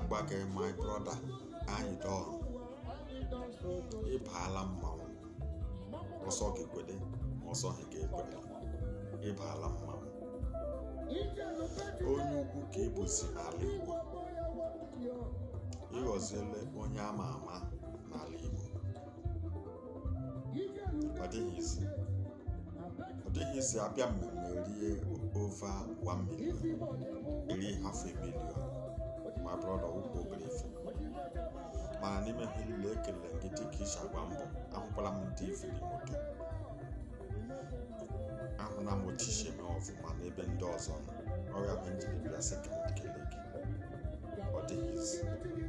gwa gị my brother Anyidons ịbaala mmanwụ ọsọ gị kwede ọsọ gị ga-ekwede ịbaala mmanwụ onye ukwu ka ịbụzi n'ala Igbo ịghọziele onye ama ama n'ala Igbo ọ dịghị isi abịa mmemme rie over 1 million eri half a million my brother ukwu ogrefe mana n'ime ha niile ekele gị dịka isi agba mbọ ahụkwala m ndị ifiri moto ahụla m otu isi eme ọfụma n'ebe ndị ọzọ nọ ọrịa bụ njiri bịa sị ka m kele gị ọ dịghị isi